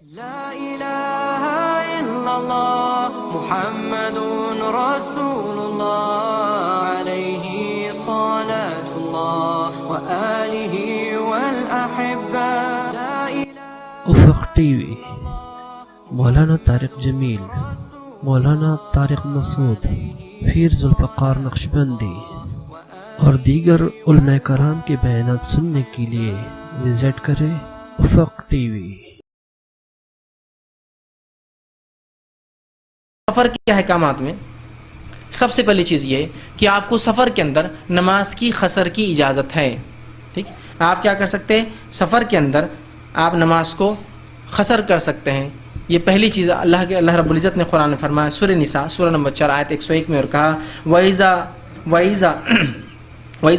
لا الہ الا اللہ محمد رسول اللہ علیہ صلاۃ اللہ وآلہ والاحبہ. افق ٹی وی، مولانا طارق جمیل، مولانا طارق مسعود، پیر ذوالفقار نقشبندی اور دیگر علماء کرام کے بیانات سننے کے لیے وزٹ کریں افق ٹی وی. سفر کے احکامات میں سب سے پہلی چیز یہ ہے کہ آپ کو سفر کے اندر نماز کی قصر کی اجازت ہے. ٹھیک، آپ کیا کر سکتے ہیں؟ سفر کے اندر آپ نماز کو قصر کر سکتے ہیں. یہ پہلی چیز اللہ رب العزت نے قرآن میں فرمایا، سورہ نساء سورہ نمبر 4 آیت 101 میں، اور کہا وَإِذَا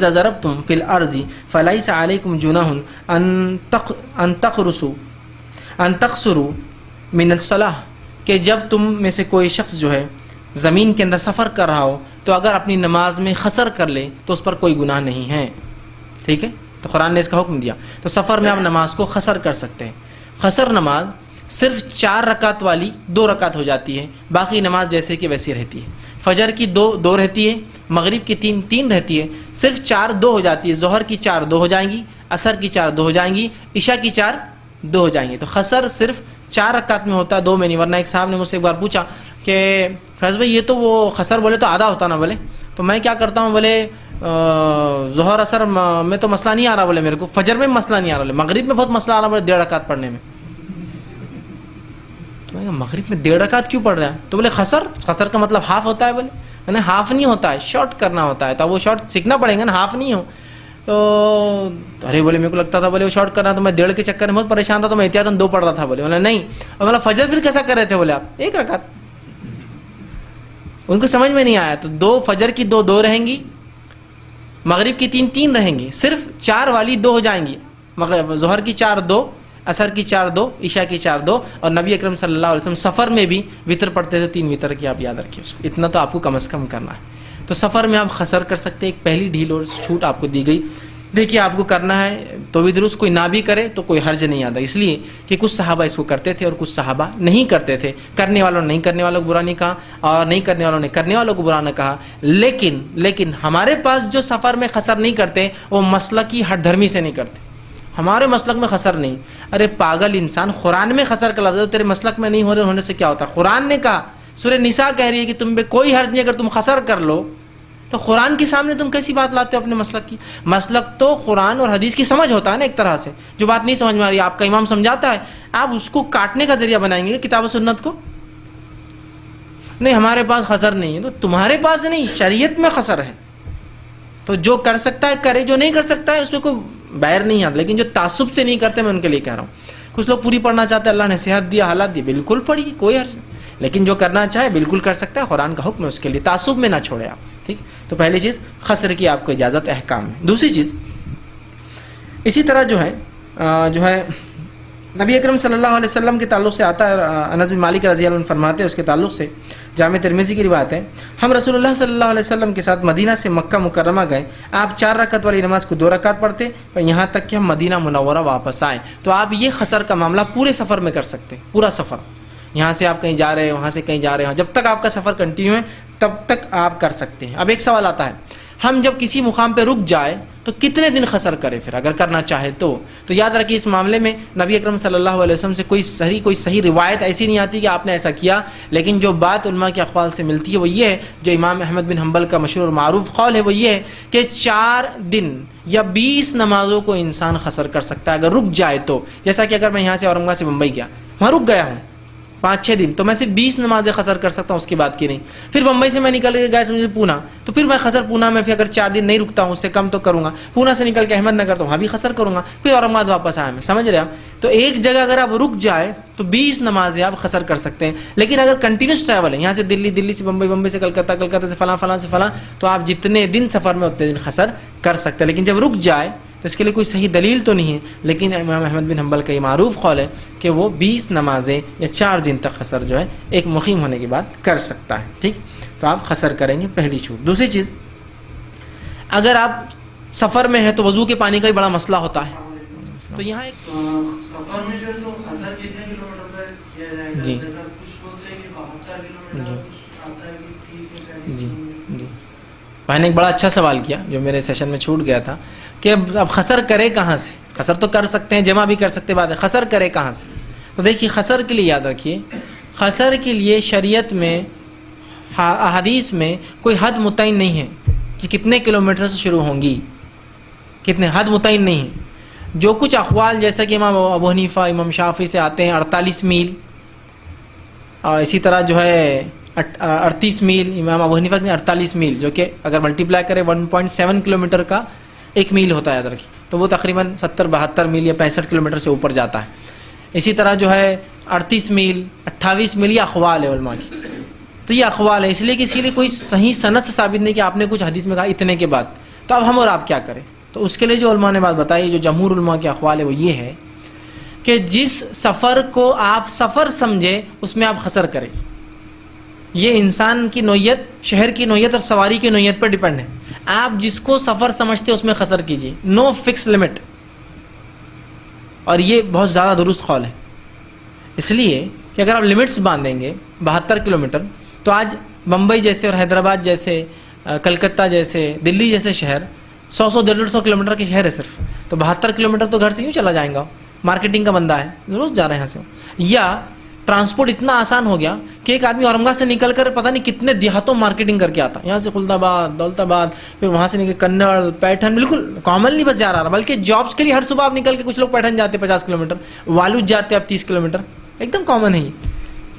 ضَرَبْتُمْ فِي الْأَرْضِ فَلَيْسَ عَلَيْكُمْ جُنَاحٌ أَن تَقْصُرُوا مِنَ الصَّلَاةِ، کہ جب تم میں سے کوئی شخص جو ہے زمین کے اندر سفر کر رہا ہو تو اگر اپنی نماز میں قصر کر لے تو اس پر کوئی گناہ نہیں ہے. ٹھیک ہے، تو قرآن نے اس کا حکم دیا. تو سفر میں آپ نماز کو قصر کر سکتے ہیں. قصر نماز صرف 4 رکعت والی 2 رکعت ہو جاتی ہے، باقی نماز جیسے کہ ویسی رہتی ہے. فجر کی 2 رہتی ہے، مغرب کی 3 رہتی ہے، صرف 4 2 ہو جاتی ہے. ظہر کی 4 2 ہو جائیں گی، عصر کی 4 2 ہو جائیں گی، عشاء کی 4 2 ہو جائیں گی. تو قصر صرف 4 رکعت میں ہوتا ہے، 2 میں نہیں. ورنہ ایک صاحب نے مجھ سے ایک بار پوچھا کہ فیض بھائی یہ تو وہ قصر بولے تو آدھا ہوتا نا، بولے تو میں کیا کرتا ہوں، بولے ظہر عصر میں تو مسئلہ نہیں آ رہا، بولے میرے کو فجر میں مسئلہ نہیں آ رہا، بولے مغرب میں بہت مسئلہ آ رہا، بولے 1.5 رکعت پڑھنے میں. تو مغرب میں 1.5 رکعت کیوں پڑھ رہا ہے؟ تو بولے قصر کا مطلب ہاف ہوتا ہے. بولے میں نے ہاف نہیں ہوتا ہے، شارٹ کرنا ہوتا ہے. تو وہ شارٹ سیکھنا پڑے گا نا، ہاف نہیں ہو. تو ارے بولے میرے کو لگتا تھا بولے وہ شارٹ کرنا، تو میں 1.5 کے چکر میں بہت پریشان تھا، تو میں احتیاطاً 2 پڑھ رہا تھا. بولے نہیں. اور بولا فجر پھر کیسا کر رہے تھے؟ بولے آپ 1 رکعت. ان کو سمجھ میں نہیں آیا. تو 2 فجر کی 2 رہیں گی، مغرب کی 3 رہیں گی، صرف 4 والی 2 ہو جائیں گی. ظہر کی 4 2، عصر کی 4 2، عشاء کی 4 2. اور نبی اکرم صلی اللہ علیہ وسلم سفر میں بھی وطر پڑھتے تھے، 3 وطر کی. آپ یاد رکھیے اس کو، اتنا تو آپ کو کم از کم کرنا ہے. تو سفر میں آپ قصر کر سکتے ہیں. ایک پہلی ڈھیل اور چھوٹ آپ کو دی گئی. دیکھیے آپ کو کرنا ہے تو بھی درست، کوئی نہ بھی کرے تو کوئی حرج نہیں آتا، اس لیے کہ کچھ صحابہ اس کو کرتے تھے اور کچھ صحابہ نہیں کرتے تھے. کرنے والوں نے نہیں کرنے والوں کو برا نہیں کہا، اور نہیں کرنے والوں نے کرنے والوں کو برا نہ کہا. لیکن ہمارے پاس جو سفر میں قصر نہیں کرتے وہ مسلکی ہٹ دھرمی سے نہیں کرتے. ہمارے مسلک میں قصر نہیں. ارے پاگل انسان، قرآن میں قصر کا لفظ ہے، تیرے مسلک میں نہیں ہونے سے کیا ہوتا ہے؟ قرآن نے کہا، سورہ نساء کہہ رہی ہے کہ تم پہ کوئی حرج نہیں اگر تم قصر کر لو. تو قرآن کے سامنے تم کیسی بات لاتے ہو اپنے مسلک کی؟ مسلک تو قرآن اور حدیث کی سمجھ ہوتا ہے نا. ایک طرح سے جو بات نہیں سمجھ میں آ رہی ہے، آپ کا امام سمجھاتا ہے، آپ اس کو کاٹنے کا ذریعہ بنائیں گے کتاب و سنت کو. نہیں ہمارے پاس قصر نہیں ہے، تو تمہارے پاس نہیں، شریعت میں قصر ہے. تو جو کر سکتا ہے کرے، جو نہیں کر سکتا ہے اس میں کوئی بیر نہیں آتا. لیکن جو تعصب سے نہیں کرتے، میں ان کے لیے کہہ رہا ہوں. کچھ لوگ پوری پڑھنا چاہتے ہیں، اللہ نے صحت دیا، حالات دی، بالکل پڑھیے، کوئی حرج نہیں. لیکن جو کرنا چاہے بالکل کر سکتا ہے، قرآن کا حکم ہے اس کے لیے، تعصب میں نہ چھوڑے آپ. ٹھیک، تو پہلی چیز قصر کی آپ کو اجازت احکام ہے. دوسری چیز اسی طرح جو ہے نبی اکرم صلی اللہ علیہ وسلم کے تعلق سے آتا ہے. انس بن مالک رضی اللہ عنہ فرماتے ہیں، اس کے تعلق سے جامع ترمذی کی روایت ہے، ہم رسول اللہ صلی اللہ علیہ وسلم کے ساتھ مدینہ سے مکہ مکرمہ گئے. آپ 4 رکعت والی نماز کو 2 رکعت پڑھتے، اور یہاں تک کہ ہم مدینہ منورہ واپس آئے. تو آپ یہ قصر کا معاملہ پورے سفر میں کر سکتے ہیں. پورا سفر، یہاں سے آپ کہیں جا رہے ہیں، وہاں سے کہیں جا رہے ہیں، جب تک آپ کا سفر کنٹینیو ہے تب تک آپ کر سکتے ہیں. اب ایک سوال آتا ہے، ہم جب کسی مقام پہ رک جائے تو کتنے دن قصر کرے پھر اگر کرنا چاہے تو یاد رکھیے اس معاملے میں نبی اکرم صلی اللہ علیہ وسلم سے کوئی صحیح روایت ایسی نہیں آتی کہ آپ نے ایسا کیا. لیکن جو بات علماء کے اقوال سے ملتی ہے وہ یہ ہے، جو امام احمد بن حنبل کا مشہور اور معروف قول ہے، وہ یہ ہے کہ 4 دن یا 20 نمازوں کو انسان قصر کر سکتا ہے اگر رک جائے تو. جیسا کہ اگر میں یہاں سے اورنگ آباد سے ممبئی گیا، وہاں رک گیا ہوں 5-6 دن، تو میں صرف 20 نمازیں قصر کر سکتا ہوں، اس کے بعد کی نہیں. پھر ممبئی سے میں نکل کے گیا سمجھے پونا، تو پھر میں قصر پونا میں پھر اگر 4 دن نہیں رکتا ہوں، اس سے کم تو کروں گا. پونا سے نکل کے احمد نگر تو وہاں بھی قصر کروں گا، پھر اورنگ آباد واپس آیا میں. سمجھ رہے آپ؟ تو ایک جگہ اگر آپ رک جائے تو 20 نمازیں آپ قصر کر سکتے ہیں. لیکن اگر کنٹینیوس ٹریول ہے، یہاں سے دلی سے بمبئی، بمبئی سے کلکتہ، کلکتہ سے فلاں سے فلاں، تو آپ جتنے دن سفر میں اتنے دن قصر کر سکتے ہیں. لیکن جب رک جائے تو اس کے لیے کوئی صحیح دلیل تو نہیں ہے. لیکن امام احمد بن حنبل کا یہ معروف قول ہے کہ وہ 20 نمازیں یا 4 دن تک قصر جو ہے ایک مقیم ہونے کے بعد کر سکتا ہے. ٹھیک، تو آپ قصر کریں گے، پہلی چھوٹ. دوسری چیز، اگر آپ سفر میں ہیں تو وضو کے پانی کا ہی بڑا مسئلہ ہوتا ہے. تو یہاں ایک سفر میں جو تو قصر کتنے کلومیٹر پہ کیا جائے گا؟ جی جیسا کچھ بولتے ہیں کہ 72 کلومیٹر، کچھ آتا ہے کہ 30 میں 35 جی کلومیٹر۔ جی بھائی نے ایک بڑا اچھا سوال کیا جو میرے سیشن میں چھوٹ گیا تھا کہ اب قصر کرے کہاں سے؟ قصر تو کر سکتے ہیں، جمع بھی کر سکتے، بات ہے قصر کرے کہاں سے؟ تو دیکھیے قصر کے لیے یاد رکھیے، قصر کے لیے شریعت میں احادیث میں کوئی حد متعین نہیں ہے کہ کتنے کلومیٹر سے شروع ہوں گی، کتنے، حد متعین نہیں ہے۔ جو کچھ اقوال جیسا کہ امام ابو حنیفہ، امام شافعی سے آتے ہیں 48 میل، اور اسی طرح جو ہے 38 میل، امام ابو حنیفہ نے 48 میل، جو کہ اگر ملٹیپلائی کرے 1.7 کلومیٹر کا ایک میل ہوتا ہے، یاد رکھیے، تو وہ تقریباً 70-72 میل یا 65 کلومیٹر سے اوپر جاتا ہے۔ اسی طرح جو ہے 38 میل، 28 میل، یہ اقوال ہے علماء کی، تو یہ اقوال ہے، اس لیے کہ اسی لیے کوئی صحیح سند سے ثابت نہیں کہ آپ نے کچھ حدیث میں کہا اتنے کے بعد، تو اب ہم اور آپ کیا کریں؟ تو اس کے لیے جو علماء نے بات بتائی، جو جمہور علماء کے اقوال ہے، وہ یہ ہے کہ جس سفر کو آپ سفر سمجھے اس میں آپ قصر کریں۔ یہ انسان کی نوعیت، شہر کی نوعیت اور سواری کی نوعیت پر ڈیپینڈ ہے۔ آپ جس کو سفر سمجھتے اس میں قصر کیجیے، نو فکس لمٹ، اور یہ بہت زیادہ درست قول ہے، اس لیے کہ اگر آپ لمٹس باندھیں گے 72 کلومیٹر، تو آج بمبئی جیسے اور حیدرآباد جیسے، کلکتہ جیسے، دلی جیسے شہر 100-150 کلومیٹر کے شہر ہے صرف، تو 72 کلومیٹر تو گھر سے یوں چلا جائیں گا، مارکیٹنگ کا بندہ ہے، روز جا رہے ہیں یہاں سے۔ یا ٹرانسپورٹ اتنا آسان ہو گیا کہ ایک آدمی اورنگا سے نکل کر پتہ نہیں کتنے دیہاتوں مارکیٹنگ کر کے آتا، یہاں سے خلد آباد، دولت آباد، پھر وہاں سے نکل کنڑ، پیٹھن، بالکل کامنلی بس جا رہا، بلکہ جابس کے لیے ہر صبح آپ نکل کے کچھ لوگ پیٹھن جاتے 50 کلومیٹر، والوج جاتے اب 30 کلومیٹر، ایک دم کامن ہے یہ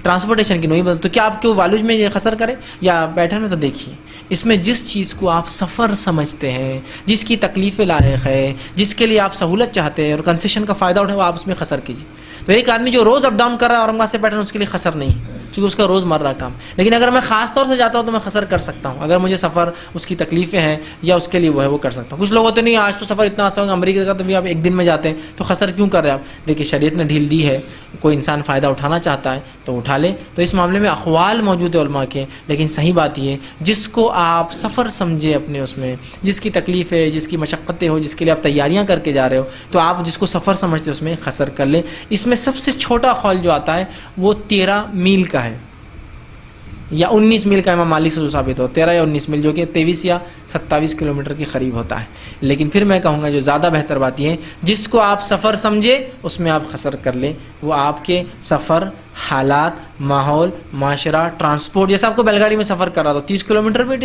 ٹرانسپورٹیشن کی نہیں بدل۔ تو کیا آپ کے والوج میں یہ قصر کرے یا پیٹھن میں؟ تو دیکھیے اس میں جس چیز کو آپ سفر سمجھتے ہیں، جس کی تکلیف لائق ہے، جس کے لیے آپ سہولت چاہتے ہیں اور کنسیشن کا فائدہ اٹھائیں، وہ آپ اس میں قصر کیجیے۔ تو ایک آدمی جو روز اپ ڈاؤن کر رہا ہے اورنگاباد سے پیٹرن، اس کے لیے قصر نہیں ہے کیونکہ اس کا روز مرہ کام۔ لیکن اگر میں خاص طور سے جاتا ہوں تو میں قصر کر سکتا ہوں، اگر مجھے سفر اس کی تکلیفیں ہیں یا اس کے لیے وہ ہے وہ کر سکتا ہوں۔ کچھ لوگ ہوتے نہیں آج تو سفر اتنا آسان ہوگا، امریکہ کا تو بھی آپ ایک دن میں جاتے ہیں، تو قصر کیوں کر رہے ہیں آپ؟ دیکھیے شریعت نے ڈھیل دی ہے، کوئی انسان فائدہ اٹھانا چاہتا ہے تو اٹھا لے۔ تو اس معاملے میں اقوال موجود ہے علماء کے، لیکن صحیح بات یہ جس کو آپ سفر سمجھے اپنے، اس میں جس کی تکلیف ہے، جس کی مشقتیں ہو، جس کے لیے آپ تیاریاں کر کے جا رہے ہو، تو آپ جس کو سفر سمجھتے اس میں قصر کر لیں۔ اس میں سب سے چھوٹا قول جو آتا ہے وہ 13 میل کا ہے یا 19 میل کا، امام مالک سے جو ثابت ہو 13 یا 19 میل، جو کہ 23 یا 27 کلومیٹر کے قریب ہوتا ہے۔ لیکن پھر میں کہوں گا جو زیادہ بہتر بات یہ ہے جس کو آپ سفر سمجھے اس میں آپ قصر کر لیں، وہ آپ کے سفر، حالات، ماحول، معاشرہ، ٹرانسپورٹ، جیسے آپ کو بیل گاڑی میں سفر کر رہا تھا 30 کلومیٹر پہ،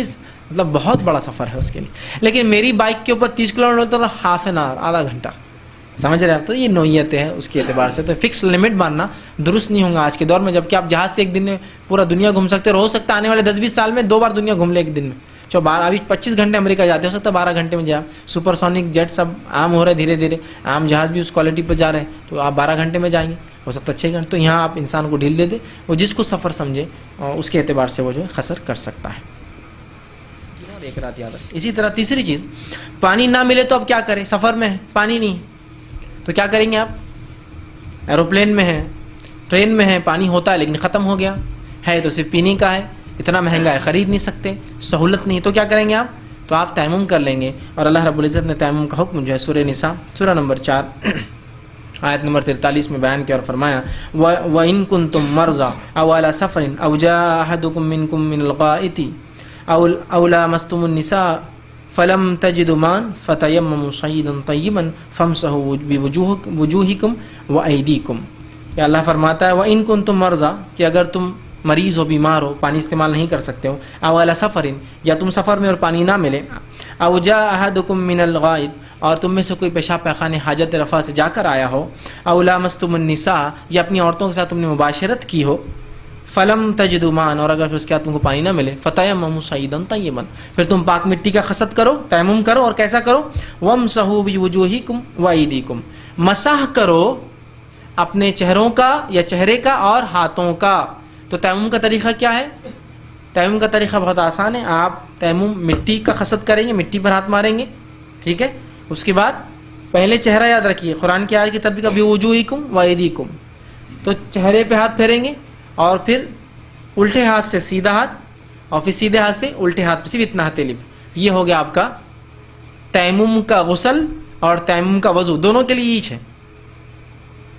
مطلب بہت بڑا سفر ہے اس کے لیے، لیکن میری بائک کے اوپر 30 کلومیٹر ہوتا تھا ہاف این آور، آدھا گھنٹہ، سمجھ رہے ہیں؟ تو یہ نوعیت ہے اس کے اعتبار سے، تو فکس لمٹ باندھنا درست نہیں ہوگا آج کے دور میں، جبکہ آپ جہاز سے ایک دن میں پورا دنیا گھوم سکتے ہو سکتا ہے آنے والے 10-20 سال میں 2 بار دنیا گھوم لے ایک دن میں، جو 25 گھنٹے امریکہ جاتے ہو سکتا ہے 12 گھنٹے میں جا، سپر سونک جیٹ سب عام ہو رہے دھیرے دھیرے، عام جہاز بھی اس کوالٹی پہ جا رہے ہیں، تو آپ 12 گھنٹے میں جائیں گے، ہو سکتا ہے 6 گھنٹے، تو یہاں آپ انسان کو ڈھیل دے دیں، وہ جس کو سفر سمجھے اس کے اعتبار سے وہ جو ہے قصر کر سکتا ہے۔ ایک رات یاد رکھ۔ اسی طرح تیسری چیز، پانی نہ ملے تو اب کیا کریں؟ سفر میں ہے، پانی نہیں تو کیا کریں گے آپ؟ ایروپلین میں ہے، ٹرین میں ہے، پانی ہوتا ہے لیکن ختم ہو گیا ہے، تو صرف پینے کا ہے، اتنا مہنگا ہے، خرید نہیں سکتے، سہولت نہیں، تو کیا کریں گے آپ؟ تو آپ تیمم کر لیں گے، اور اللہ رب العزت نے تیمم کا حکم جو ہے سورہ نساء سورہ نمبر 4 آیت نمبر 43 میں بیان کیا اور فرمایا وَإِن كُنتُم مَرْضَىٰ أَوْ عَلَىٰ سَفَرٍ أَوْ جَاءَ أَحَدُكُم مِّنكُم مِّنَ الْغَائِطِ أَوْ لَامَسْتُمُ النِّسَاءَ فَلَمْ تَجِدُوا مَاءً فَتَيَمَّمُوا صَعِيدًا طَيِّبًا فَامْسَحُوا بِوُجُوهِكُمْ وَأَيْدِيكُمْ۔ یا اللہ فرماتا ہے وَإِن كُنتُم مَرْضَىٰ کہ اگر تم مریض ہو، بیمار ہو، پانی استعمال نہیں کر سکتے ہو، أَوْ عَلَىٰ سَفَرٍ یا تم سفر میں اور پانی نہ ملے، أَوْ جَاءَ أَحَدُكُم مِّنَ الْغَائِطِ اور تم میں سے کوئی پیشاب پیخانے حاجت رفع سے جا کر آیا ہو، أَوْ لَامَسْتُمُ النِّسَاءَ یا اپنی عورتوں کے ساتھ تم نے مباشرت کی ہو، فلم تجدوا ماء اور اگر پھر اس کے بعد تم کو پانی نہ ملے، فتیمموا صعیدا طیبا پھر تم پاک مٹی کا قصد کرو، تیمم کرو، اور کیسا کرو؟ وامسحوا بوجوہکم وایدیکم مسح کرو اپنے چہروں کا یا چہرے کا اور ہاتھوں کا۔ تو تیمم کا طریقہ کیا ہے؟ تیمم کا طریقہ بہت آسان ہے، آپ تیمم مٹی کا قصد کریں گے، مٹی پر ہاتھ ماریں گے، ٹھیک ہے؟ اس کے بعد پہلے چہرہ یاد رکھیے، قرآن کی آیت کی تطبیق بوجوہکم وایدیکم، تو چہرے پہ ہاتھ پھیریں گے اور پھر الٹے ہاتھ سے سیدھا ہاتھ اور پھر سیدھے ہاتھ سے الٹے ہاتھ پہ صرف اتنا ہتھیلی پہ، یہ ہو گیا آپ کا تیمم کا غسل اور تیمم کا وضو، دونوں کے لیے ایچ ہے،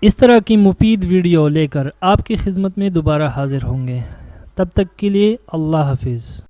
اس طرح کی مفید ویڈیو لے کر آپ کی خدمت میں دوبارہ حاضر ہوں گے. تب تک کے لیے اللہ حافظ.